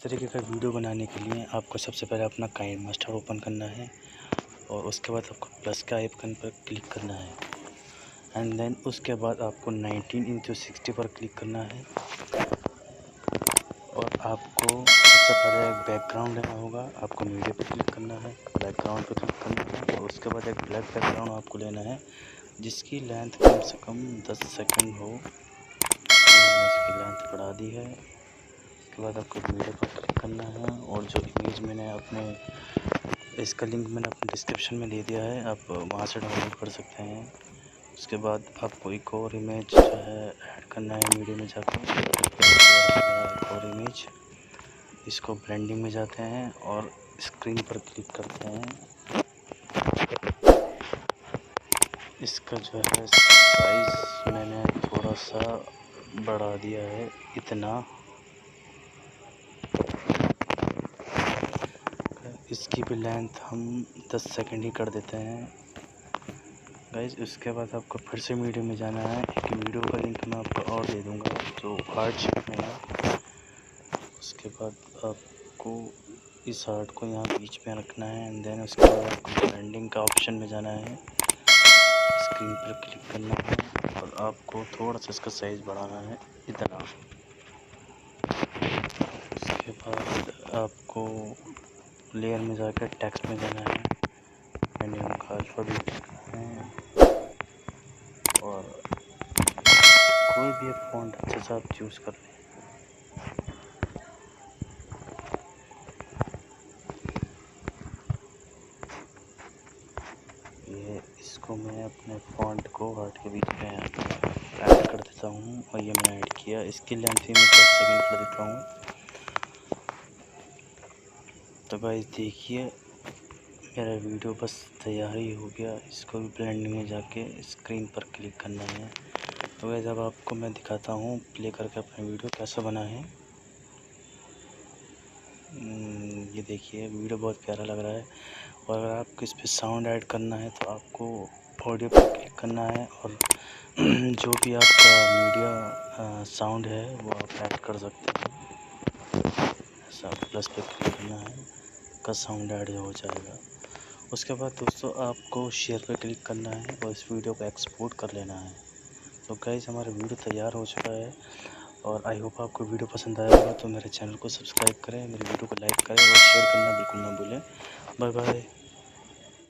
तरीके का वीडियो बनाने के लिए आपको सबसे पहले अपना काइन मास्टर ओपन करना है और उसके बाद आपको प्लस का आइकन पर क्लिक करना है एंड देन उसके बाद आपको 19:60 पर क्लिक करना है और आपको सबसे पहले एक बैकग्राउंड लेना होगा। आपको मीडिया पर क्लिक करना है, बैकग्राउंड पर क्लिक करना है और उसके बाद एक ब्लैक बैकग्राउंड आपको लेना है जिसकी लेंथ कम से कम 10 सेकंड हो। मैंने इसकी लेंथ बढ़ा दी है। उसके बाद आपको वीडियो पर क्लिक करना है और जो इमेज मैंने अपने इसका लिंक मैंने अपने डिस्क्रिप्शन में दे दिया है, आप वहाँ से डाउनलोड कर सकते हैं। उसके बाद आपको एक और इमेज जो है ऐड करना है मीडिया में जाकर, एक और इमेज। इसको ब्लेंडिंग में जाते हैं और स्क्रीन पर क्लिक करते हैं। इसका जो है साइज़ मैंने थोड़ा सा बढ़ा दिया है, इतना। इसकी भी लेंथ हम 10 सेकंड ही कर देते हैं गाइस। उसके बाद आपको फिर से वीडियो में जाना है। एक वीडियो का लिंक मैं आपको और दे दूंगा जो हार्ट शेप में है। उसके बाद आपको इस हार्ट को यहाँ बीच में रखना है एंड देन उसके बाद आपको ब्लेंडिंग का ऑप्शन में जाना है, स्क्रीन पर क्लिक करना है और आपको थोड़ा सा इसका साइज़ बढ़ाना है, इतना। उसके बाद आपको लेयर में जाकर टेक्स्ट में जाना है, मैंने उनका अल्फ़ाबेट लिखना है और कोई भी एक फ़ॉन्ट अच्छे से आप चूज़ कर लें। ये इसको मैं अपने फ़ॉन्ट को हार्ट के बीच में ऐड कर देता हूँ और ये मैंने ऐड किया। इसकी लेंथ भी मैं 10 सेकंड कर देता हूँ। तो गाइस देखिए मेरा वीडियो बस तैयार ही हो गया। इसको भी ब्लेंडिंग में जाके स्क्रीन पर क्लिक करना है। तो गाइस अब आपको मैं दिखाता हूँ प्ले करके अपना वीडियो कैसा बना है। ये देखिए वीडियो बहुत प्यारा लग रहा है। और अगर आपको इस पे साउंड ऐड करना है तो आपको ऑडियो पर क्लिक करना है और जो भी आपका मीडिया साउंड है वो आप ऐड कर सकते हैं। ऐसा प्लस पे क्लिक करना है, का साउंड ऐड हो जाएगा। उसके बाद दोस्तों आपको शेयर पे क्लिक करना है और इस वीडियो को एक्सपोर्ट कर लेना है। तो गाइस हमारा वीडियो तैयार हो चुका है और आई होप आपको वीडियो पसंद आया होगा। तो मेरे चैनल को सब्सक्राइब करें, मेरे वीडियो को लाइक करें और शेयर करना बिल्कुल ना भूलें। Bye bye.